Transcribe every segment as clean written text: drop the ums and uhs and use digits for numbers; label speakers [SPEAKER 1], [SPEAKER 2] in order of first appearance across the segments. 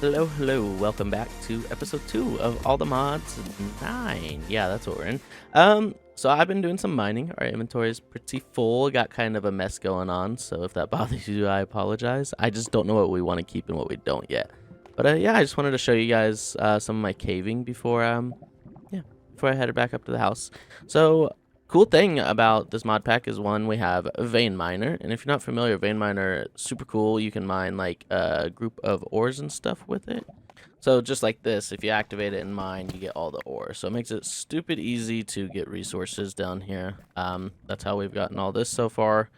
[SPEAKER 1] Hello, welcome back to episode 2 of All the Mods 9. Yeah, that's what we're in. So I've been doing some mining. Our inventory is pretty full. Got kind of a mess going on, so if that bothers you, I apologize. I just don't know what we want to keep and what we don't yet. But yeah, I just wanted to show you guys some of my caving before before I headed back up to the house. So cool thing about this mod pack is, one, we have a vein miner, and if you're not familiar, vein miner, super cool. You can mine like a group of ores and stuff with it. So just like this, if you activate it and mine, you get all the ore. So it makes it stupid easy to get resources down here. That's how we've gotten all this so far.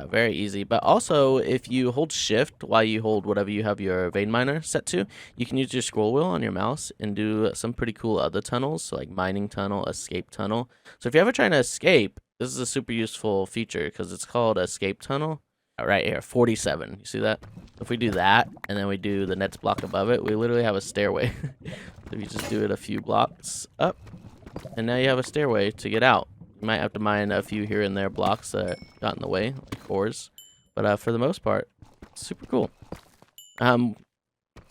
[SPEAKER 1] Very easy. But also, if you hold shift while you hold whatever you have your vein miner set to, you can use your scroll wheel on your mouse and do some pretty cool other tunnels. So like mining tunnel, escape tunnel. So if you're ever trying to escape, this is a super useful feature because it's called escape tunnel. Right here, 47. You see that? If we do that and then we do the next block above it, we literally have a stairway. If you just do it a few blocks up, and now you have a stairway to get out. You might have to mine a few here and there blocks that got in the way, like ores. But for the most part, super cool. So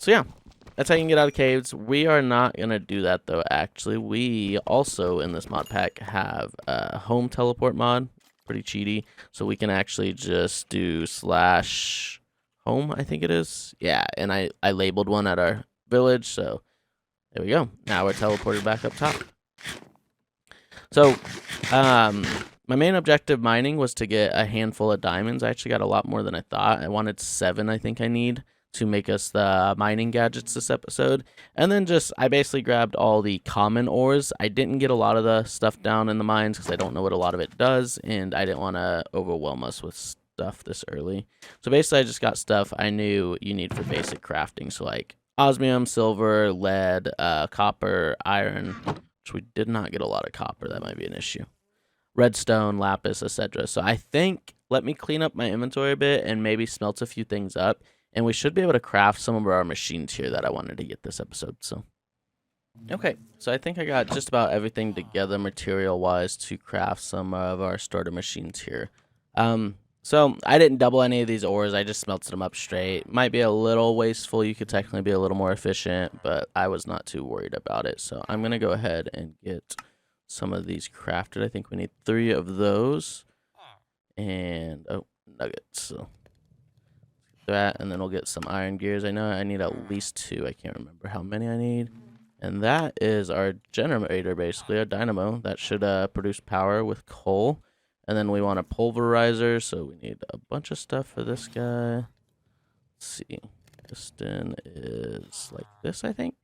[SPEAKER 1] yeah, that's how you can get out of caves. We are not going to do that, though, actually. We also, in this mod pack, have a home teleport mod. Pretty cheaty. So we can actually just do /home, I think it is. Yeah, and I labeled one at our village, so there we go. Now we're teleported back up top. So, my main objective mining was to get a handful of diamonds. I actually got a lot more than I thought. I wanted 7, I think I need, to make us the mining gadgets this episode. And then I basically grabbed all the common ores. I didn't get a lot of the stuff down in the mines because I don't know what a lot of it does, and I didn't want to overwhelm us with stuff this early. So basically I just got stuff I knew you need for basic crafting. So like osmium, silver, lead, copper, iron, which we did not get a lot of copper. That might be an issue. Redstone, lapis, etc. So I think, let me clean up my inventory a bit and maybe smelt a few things up. And we should be able to craft some of our machines here that I wanted to get this episode. So, okay. So I think I got just about everything together material-wise to craft some of our starter machines here. So I didn't double any of these ores. I just smelted them up straight. Might be a little wasteful. You could technically be a little more efficient, but I was not too worried about it. So I'm going to go ahead and get some of these crafted. I think we need 3 of those. And, oh, nuggets. So that, and then we'll get some iron gears. I know I need at least 2. I can't remember how many I need. And that is our generator, basically, our dynamo. That should produce power with coal. And then we want a pulverizer, so we need a bunch of stuff for this guy. Let's see. Piston is like this, I think.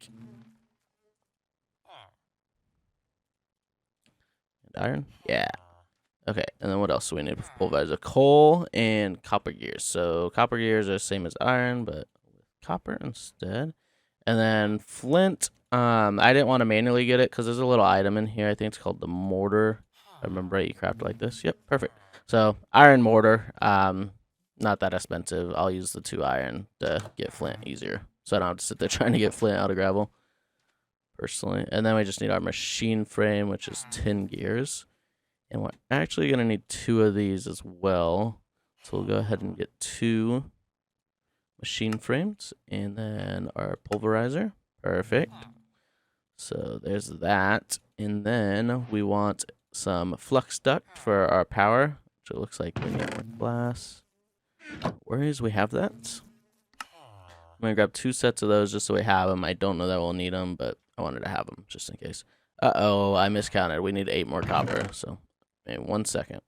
[SPEAKER 1] And iron? Yeah. Okay, and then what else do we need for pulverizer? Coal and copper gears. So copper gears are the same as iron, but with copper instead. And then flint. I didn't want to manually get it because there's a little item in here. I think it's called the mortar. If I remember right, you craft it like this. Yep, perfect. So iron mortar. Not that expensive. I'll use the 2 iron to get flint easier, so I don't have to sit there trying to get flint out of gravel, personally. And then we just need our machine frame, which is 10 gears. And we're actually going to need 2 of these as well. So we'll go ahead and get 2 machine frames. And then our pulverizer. Perfect. So there's that. And then we want some flux duct for our power, which it looks like we need more glass. Where is we have that? I'm going to grab 2 sets of those just so we have them. I don't know that we'll need them, but I wanted to have them just in case. Uh-oh, I miscounted. We need 8 more copper, so... in 1 second.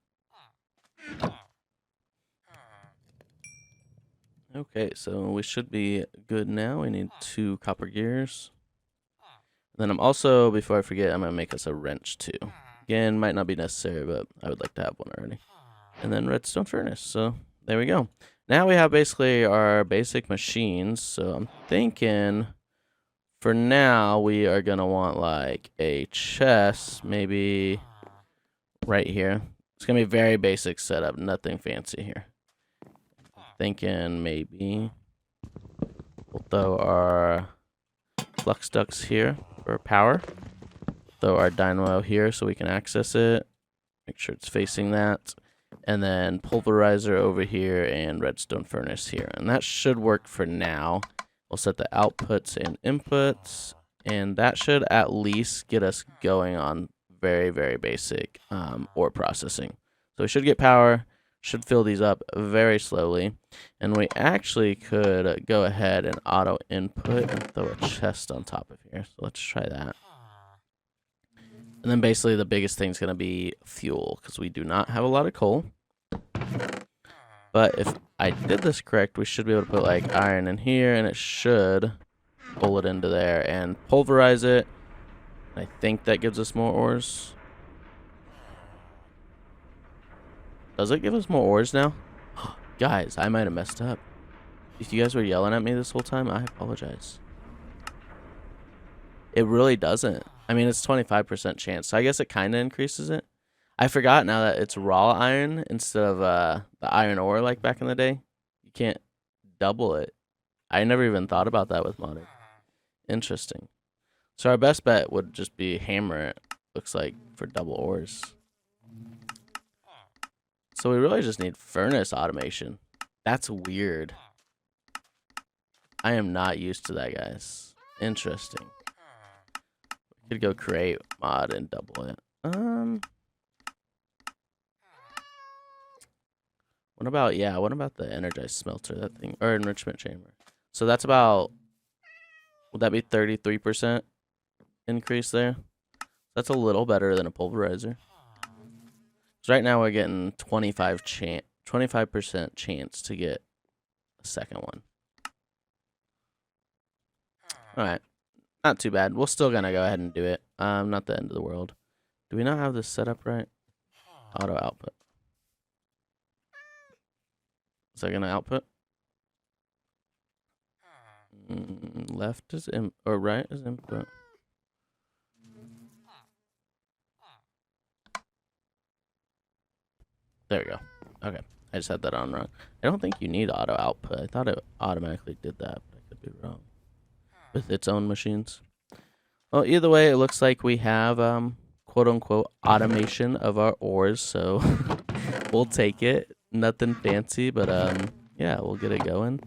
[SPEAKER 1] Okay, so we should be good now. We need 2 copper gears. Then I'm also, before I forget, I'm going to make us a wrench too. Again, might not be necessary, but I would like to have one already. And then redstone furnace. So there we go. Now we have basically our basic machines. So I'm thinking for now we are going to want like a chest, maybe right here. It's going to be a very basic setup, nothing fancy here. Thinking maybe we'll throw our flux ducts here for power. Throw our dynamo here so we can access it. Make sure it's facing that. And then pulverizer over here and redstone furnace here. And that should work for now. We'll set the outputs and inputs, and that should at least get us going on very, very basic ore processing. So we should get power, should fill these up very slowly, and we actually could go ahead and auto input and throw a chest on top of here. So let's try that. And then basically the biggest thing is going to be fuel, because we do not have a lot of coal. But if I did this correct, we should be able to put like iron in here, and it should pull it into there and pulverize it. I think that gives us more ores. Does it give us more ores now? Guys, I might have messed up. If you guys were yelling at me this whole time, I apologize. It really doesn't. I mean, it's 25% chance, so I guess it kind of increases it. I forgot now that it's raw iron instead of the iron ore like back in the day. You can't double it. I never even thought about that with modding. Interesting. So our best bet would just be hammer it, looks like, for double ores. So we really just need furnace automation. That's weird. I am not used to that, guys. Interesting. We could go create mod and double it. What about the energized smelter, that thing, or enrichment chamber? So that's about, would that be 33% increase there? That's a little better than a pulverizer. So right now we're getting 25% chance to get a second one. All right, not too bad. We're still gonna go ahead and do it. Not the end of the world. Do we not have this set up right? Auto output. Is that gonna output? Left is in, or right is input. There we go. Okay, I just had that on wrong. I don't think you need auto output. I thought it automatically did that, but I could be wrong. With its own machines. Well, either way, it looks like we have quote unquote automation of our ores, so we'll take it. Nothing fancy, but yeah, we'll get it going.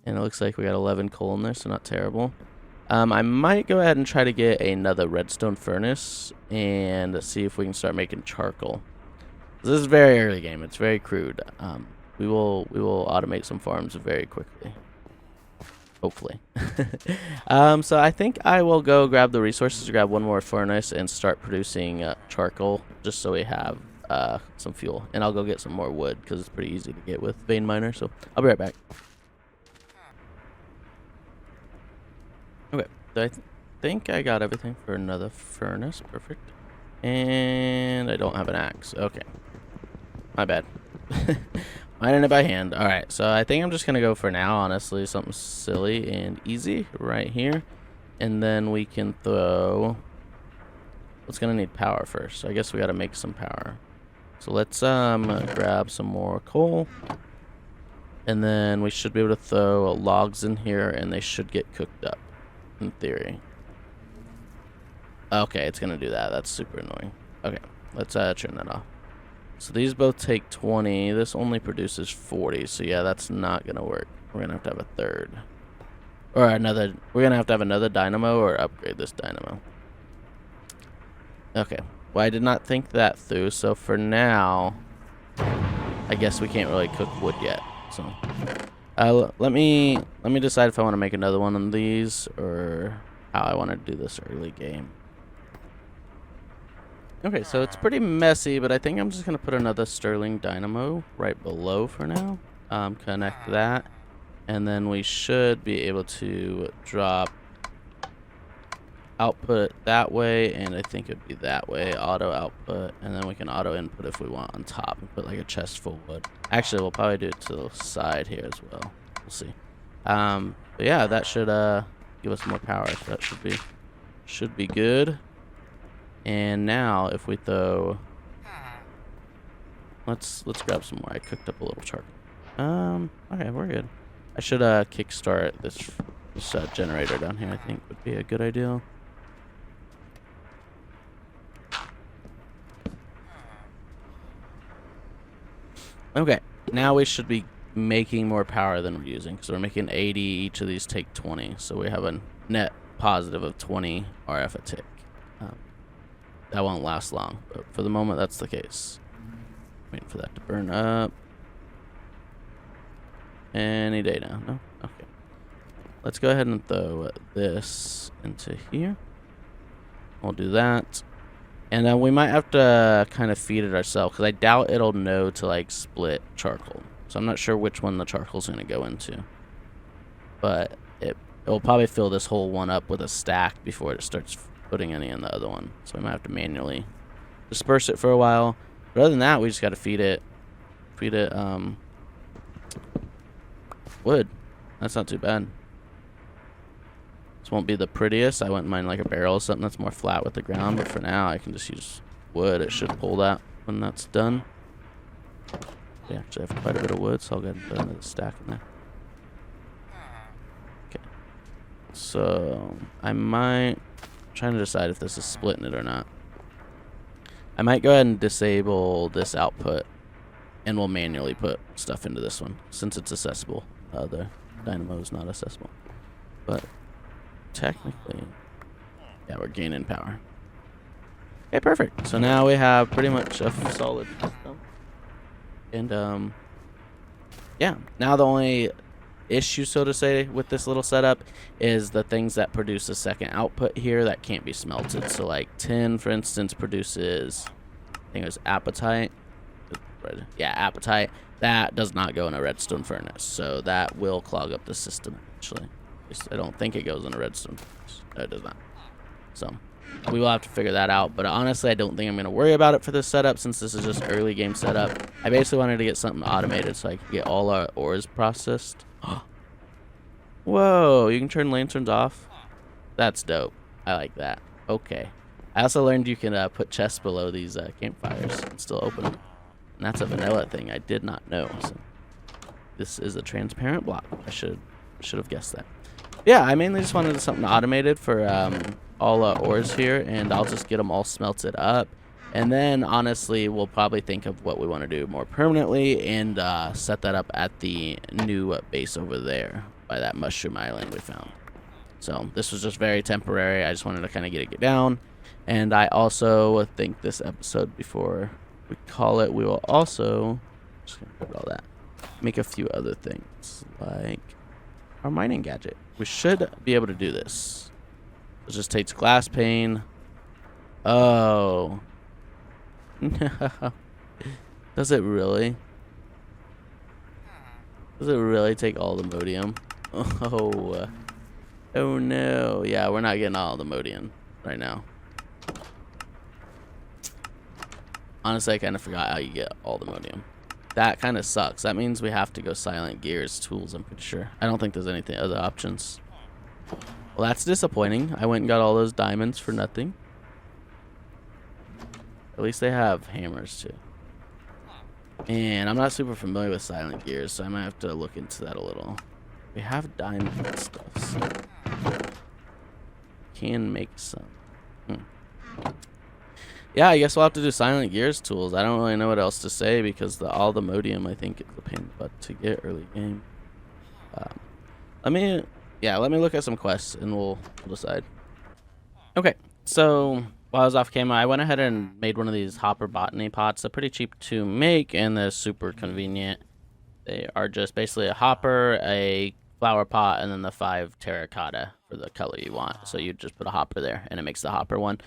[SPEAKER 1] And it looks like we got 11 coal in there, so not terrible. I might go ahead and try to get another redstone furnace and see if we can start making charcoal. This is very early game. It's very crude. We will automate some farms very quickly. Hopefully. So I think I will go grab the resources, grab one more furnace, and start producing charcoal, just so we have some fuel. And I'll go get some more wood, because it's pretty easy to get with vein miner. So I'll be right back. Okay, so I think I got everything for another furnace. Perfect. And I don't have an axe. Okay. My bad. Mining it by hand. Alright, so I think I'm just going to go for now, honestly. Something silly and easy right here. And then we can throw... It's going to need power first. So I guess we got to make some power. So let's grab some more coal. And then we should be able to throw logs in here, and they should get cooked up, in theory. Okay, it's going to do that. That's super annoying. Okay, let's turn that off. So these both take 20. This only produces 40. So yeah, that's not going to work. We're going to have a third. Or another. We're going to have another dynamo or upgrade this dynamo. Okay. Well, I did not think that through. So for now, I guess we can't really cook wood yet. So let me decide if I want to make another one of these or how I want to do this early game. Okay, so it's pretty messy, but I think I'm just going to put another Sterling Dynamo right below for now. Connect that, and then we should be able to drop output that way, and I think it'd be that way, auto output, and then we can auto input if we want on top and put like a chest full of wood. Actually, we'll probably do it to the side here as well. We'll see. But yeah, that should give us more power, so that should be good. And now if we throw, let's grab some more. I cooked up a little charcoal. Okay, we're good. I should kickstart this generator down here. I think would be a good idea. Okay, now we should be making more power than we're using. So we're making 80. Each of these take 20. So we have a net positive of 20 RF a tick. That won't last long, but for the moment, that's the case. Waiting for that to burn up. Any day now. No? Okay. Let's go ahead and throw this into here. We'll do that. And we might have to kind of feed it ourselves, because I doubt it'll know to, like, split charcoal. So I'm not sure which one the charcoal's going to go into. But it'll probably fill this whole one up with a stack before it starts putting any in the other one. So we might have to manually disperse it for a while. But other than that, we just got to feed it wood. That's not too bad. This won't be the prettiest. I wouldn't mind like a barrel or something that's more flat with the ground, but for now I can just use wood. It should pull that when that's done. We actually have quite a bit of wood, so I'll go ahead and put another stack in there. Okay. So I'm trying to decide if this is splitting it or not. I might go ahead and disable this output, and we'll manually put stuff into this one since it's accessible. The dynamo is not accessible, but technically, yeah, we're gaining power. Okay, perfect. So now we have pretty much a solid system. And yeah, now the only issue, so to say, with this little setup is the things that produce a second output here that can't be smelted. So like tin, for instance, produces, I think it was apatite. Yeah, apatite. That does not go in a redstone furnace, so that will clog up the system eventually. I don't think it goes in a redstone furnace. No, it does not. So we will have to figure that out, but honestly I don't think I'm going to worry about it for this setup since this is just early game setup. I basically wanted to get something automated so I could get all our ores processed. Whoa, you can turn lanterns off? That's dope. I like that. Okay. I also learned you can put chests below these campfires and still open them. And that's a vanilla thing I did not know. So this is a transparent block. I should have guessed that. Yeah, I mainly just wanted something automated for all ores here, and I'll just get them all smelted up. And then, honestly, we'll probably think of what we want to do more permanently and set that up at the new base over there by that mushroom island we found. So this was just very temporary. I just wanted to kind of get it down. And I also think this episode, before we call it, we will also, just gonna put all that, make a few other things, like our mining gadget. We should be able to do this. It just takes glass pane. Oh. No. Does it really? Does it really take all the modium? Oh. Oh no. Yeah, we're not getting all the modium right now. Honestly, I kind of forgot how you get all the modium. That kind of sucks. That means we have to go SilentGears tools, I'm pretty sure. I don't think there's anything other options. Well, that's disappointing. I went and got all those diamonds for nothing. At least they have hammers too. And I'm not super familiar with SilentGears, so I might have to look into that a little. We have diamond and stuff, so can make some. Yeah, I guess we'll have to do SilentGears tools. I don't really know what else to say because all the modium, I think, is a pain in the butt to get early game. Let me look at some quests and we'll decide. Okay, so while I was off camera, I went ahead and made one of these hopper botany pots. They're pretty cheap to make and they're super convenient. They are just basically a hopper, a flower pot, and then the 5 terracotta for the color you want. So you just put a hopper there and it makes the hopper one.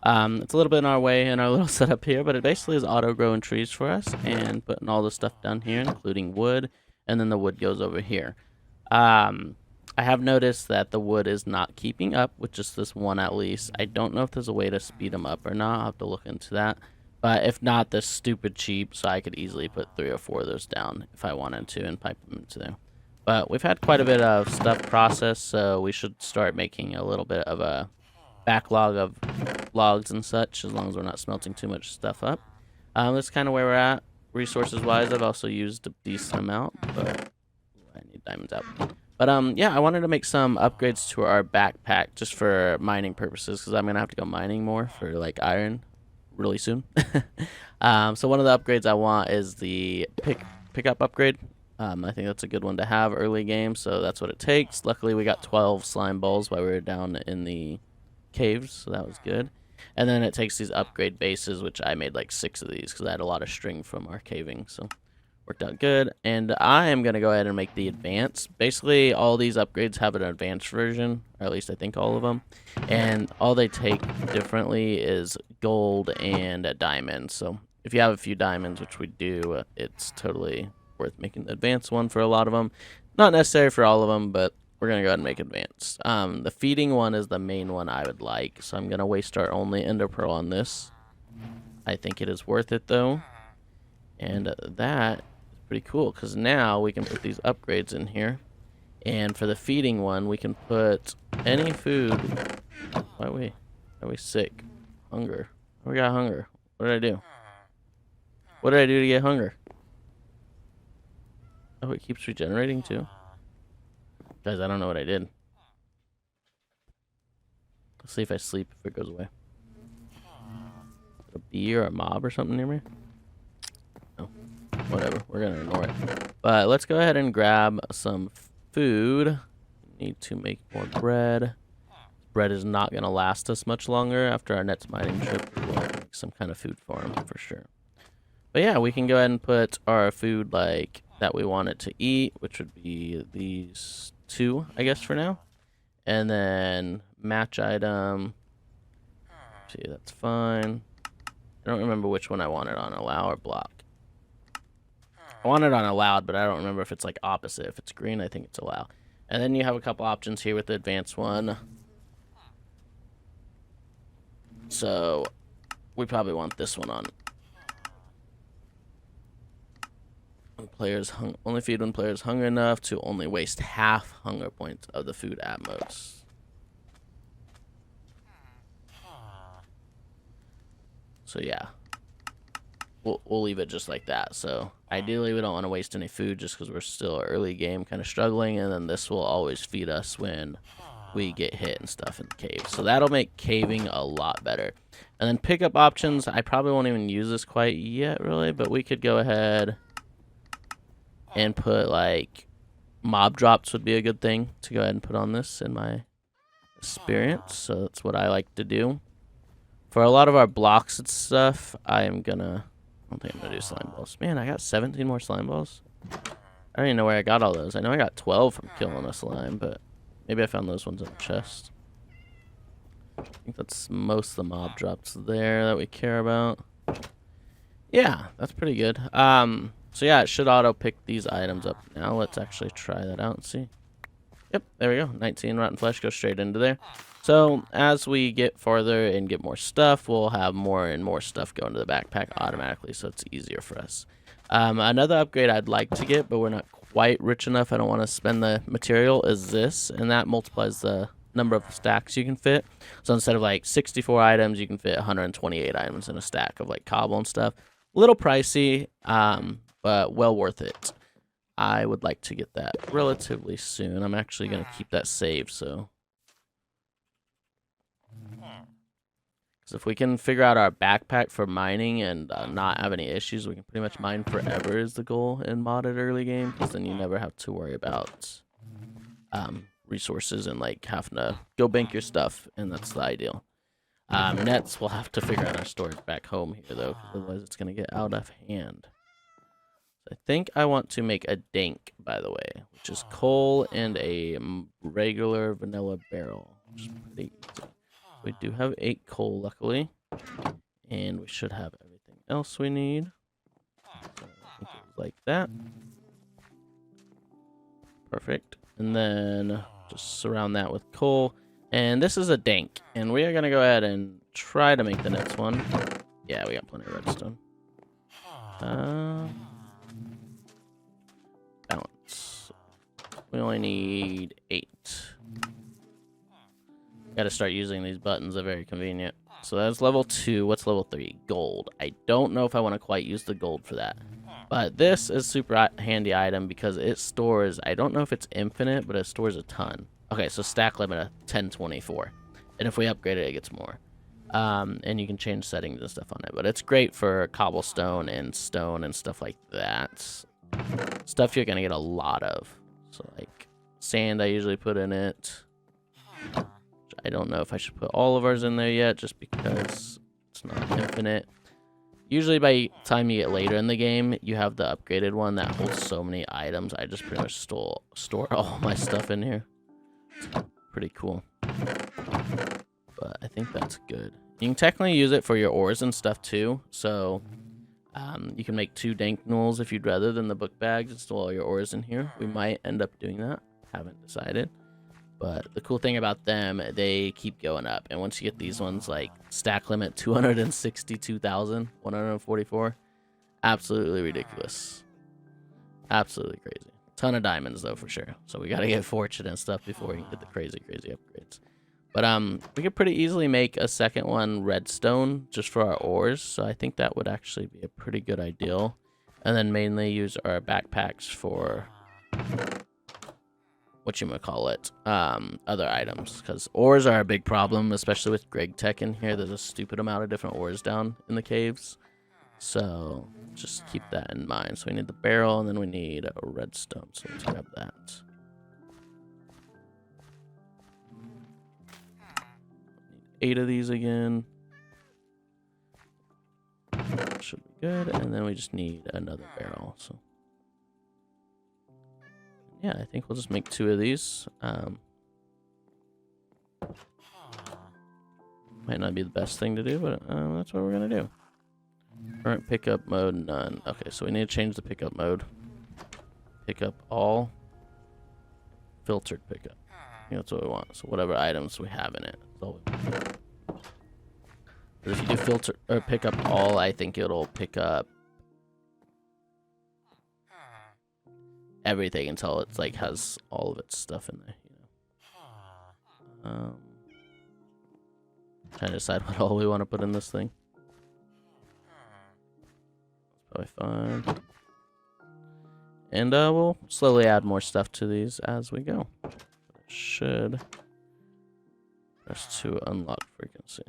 [SPEAKER 1] It's a little bit in our way in our little setup here, but it basically is auto-growing trees for us and putting all the stuff down here, including wood, and then the wood goes over here. I have noticed that the wood is not keeping up with just this one at least. I don't know if there's a way to speed them up or not. I'll have to look into that. But if not, they're stupid cheap, so I could easily put 3 or 4 of those down if I wanted to and pipe them into there. But we've had quite a bit of stuff processed, so we should start making a little bit of a backlog of logs and such, as long as we're not smelting too much stuff up. That's kind of where we're at resources wise. I've also used a decent amount, but I need diamonds out. But yeah, I wanted to make some upgrades to our backpack just for mining purposes, because I'm gonna have to go mining more for like iron really soon. So one of the upgrades I want is the pickup upgrade. I think that's a good one to have early game, so that's what it takes. Luckily, we got 12 slime balls while we were down in the caves, so that was good. And then it takes these upgrade bases, which I made like 6 of these because I had a lot of string from our caving, so worked out good. And I am going to go ahead and make the advanced. Basically, all these upgrades have an advanced version, or at least I think all of them. And all they take differently is gold and a diamond. So if you have a few diamonds, which we do, it's totally worth making the advanced one for a lot of them. Not necessary for all of them, but we're going to go ahead and make advanced. The feeding one is the main one I would like, so I'm going to waste our only ender pearl on this. I think it is worth it, though. And that is pretty cool, because now we can put these upgrades in here. And for the feeding one, we can put any food. Why are we sick? Hunger. We got hunger. What did I do? What did I do to get hunger? Oh, it keeps regenerating too. Guys, I don't know what I did. Let's see if I sleep, if it goes away. A bee or a mob or something near me? No. Whatever. We're going to ignore it. But let's go ahead and grab some food. Need to make more bread. Bread is not going to last us much longer. After our next mining trip, we'll make some kind of food for him for sure. But yeah, we can go ahead and put our food like that we want it to eat, which would be these 2, I guess, for now. And then match item. See, that's fine. I don't remember which one I wanted on, allow or block. I want it on allowed, but I don't remember if it's like opposite. If it's green, I think it's allow. And then you have a couple options here with the advanced one. So we probably want this one on. Only feed when players hunger enough to only waste half hunger points of the food at most. So yeah, we'll leave it just like that. So ideally, we don't want to waste any food just because we're still early game, kind of struggling. And then this will always feed us when we get hit and stuff in the cave. So that'll make caving a lot better. And then pickup options. I probably won't even use this quite yet, really, but we could go ahead and put like mob drops would be a good thing to go ahead and put on this in my experience. So that's what I like to do. For a lot of our blocks and stuff, I don't think I'm gonna do slime balls. Man, I got 17 more slime balls. I don't even know where I got all those. I know I got 12 from killing a slime, but maybe I found those ones in the chest. I think that's most of the mob drops there that we care about. Yeah, that's pretty good. So yeah, it should auto pick these items up now. Let's actually try that out and see. Yep, there we go. 19 rotten flesh goes straight into there. So as we get farther and get more stuff, we'll have more and more stuff go into the backpack automatically, so it's easier for us. Another upgrade I'd like to get, but we're not quite rich enough, I don't want to spend the material, is this, and that multiplies the number of stacks you can fit. So instead of like 64 items, you can fit 128 items in a stack of like cobble and stuff. A little pricey, but well worth it. I would like to get that relatively soon. I'm actually going to keep that saved, so. Because if we can figure out our backpack for mining and not have any issues, we can pretty much mine forever is the goal in modded early game. Because then you never have to worry about resources and like having to go bank your stuff, and that's the ideal. Nets, we'll have to figure out our storage back home here though, because otherwise it's going to get out of hand. I think I want to make a dank, by the way, which is coal and a regular vanilla barrel, which is pretty easy. We do have 8 coal, luckily, and we should have everything else we need. So I think it was like that. Perfect. And then just surround that with coal. And this is a dank, and we are going to go ahead and try to make the next one. Yeah, we got plenty of redstone. Balance. We only need 8. Got to start using these buttons. They're very convenient. So that's level 2. What's level 3? Gold. I don't know if I want to quite use the gold for that. But this is super handy item because it stores, I don't know if it's infinite, but it stores a ton. Okay, so stack limit of 1024. And if we upgrade it, it gets more. And you can change settings and stuff on it. But it's great for cobblestone and stone and stuff like that. stuff you're gonna get a lot of. So like sand, I usually put in it. I don't know if I should put all of ours in there yet, just because it's not infinite. Usually by the time you get later in the game, you have the upgraded one that holds so many items. I just pretty much store all my stuff in here. It's pretty cool. But I think that's good. You can technically use it for your ores and stuff too. So you can make 2 Dank Nulls if you'd rather than the book bags and store all your ores in here. We might end up doing that. Haven't decided. But the cool thing about them, they keep going up. And once you get these ones, like stack limit 262,144, absolutely ridiculous. Absolutely crazy. Ton of diamonds though for sure. So we gotta get fortune and stuff before we can get the crazy upgrades. But we could pretty easily make a second one redstone just for our ores. So I think that would actually be a pretty good idea. And then mainly use our backpacks for whatchamacallit, other items, because ores are a big problem, especially with Greg Tech in here. There's a stupid amount of different ores down in the caves, so just keep that in mind. So we need the barrel, and then we need a redstone, so let's grab that. 8 of these again. Should be good, and then we just need another barrel, so yeah, I think we'll just make 2 of these. Might not be the best thing to do, but that's what we're going to do. Current pickup mode, none. Okay, so we need to change the pickup mode. Pick up all. Filtered pickup. I think that's what we want. So whatever items we have in it. That's all we want. But if you do filter or pick up all, I think it'll pick up everything until it's like has all of its stuff in there, you know. Trying to decide what all we want to put in this thing. That's probably fine. And we'll slowly add more stuff to these as we go. Should press to unlock frequency.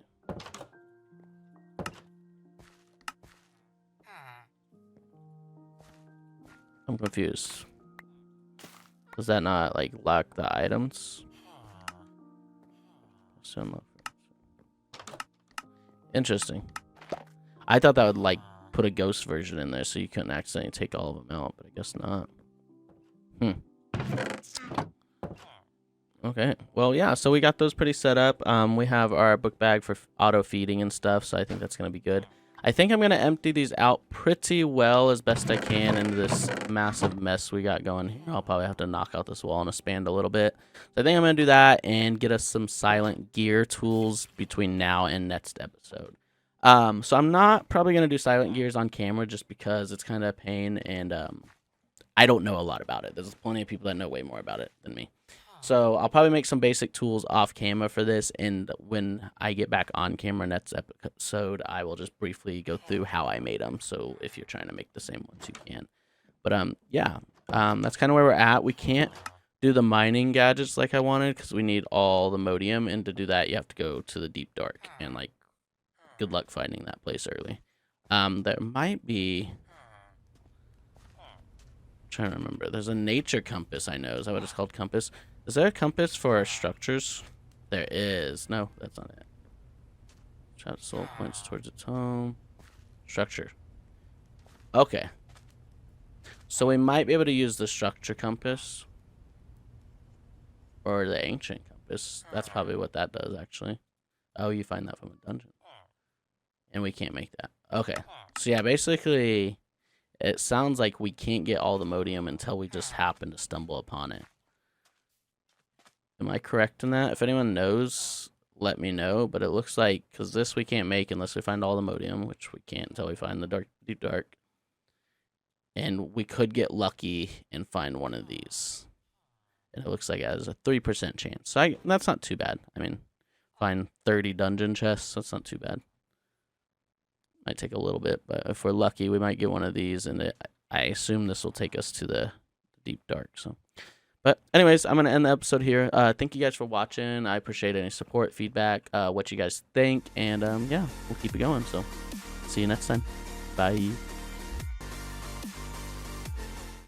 [SPEAKER 1] I'm confused. Does that not like lock the items? Interesting. I thought that would like put a ghost version in there so you couldn't accidentally take all of them out, but I guess not. Okay. Well, yeah, so we got those pretty set up. We have our book bag for auto feeding and stuff, so I think that's going to be good. I think I'm going to empty these out pretty well as best I can into this massive mess we got going here. I'll probably have to knock out this wall and expand a little bit. So I think I'm going to do that and get us some silent gear tools between now and next episode. So I'm not probably going to do silent gears on camera just because it's kind of a pain and I don't know a lot about it. There's plenty of people that know way more about it than me. So I'll probably make some basic tools off camera for this, and when I get back on camera next episode, I will just briefly go through how I made them. So if you're trying to make the same ones, you can. But yeah, that's kind of where we're at. We can't do the mining gadgets like I wanted because we need all the modium, and to do that, you have to go to the deep dark, and like, good luck finding that place early. There might be. I'm trying to remember. There's a nature compass. I know. Is that what it's called? Compass. Is there a compass for our structures? There is. No, that's not it. Shot soul points towards its home. Structure. Okay. So we might be able to use the structure compass. Or the ancient compass. That's probably what that does, actually. Oh, you find that from a dungeon. And we can't make that. Okay. So yeah, basically, it sounds like we can't get all the modium until we just happen to stumble upon it. Am I correct in that? If anyone knows, let me know. But it looks like, because this we can't make unless we find all the modium, which we can't until we find the deep dark. And we could get lucky and find one of these. And it looks like it has a 3% chance. So that's not too bad. I mean, find 30 dungeon chests. That's not too bad. Might take a little bit, but if we're lucky, we might get one of these. And I assume this will take us to the deep dark. So. But anyways, I'm going to end the episode here. Thank you guys for watching. I appreciate any support, feedback, what you guys think. And yeah, we'll keep it going. So see you next time. Bye.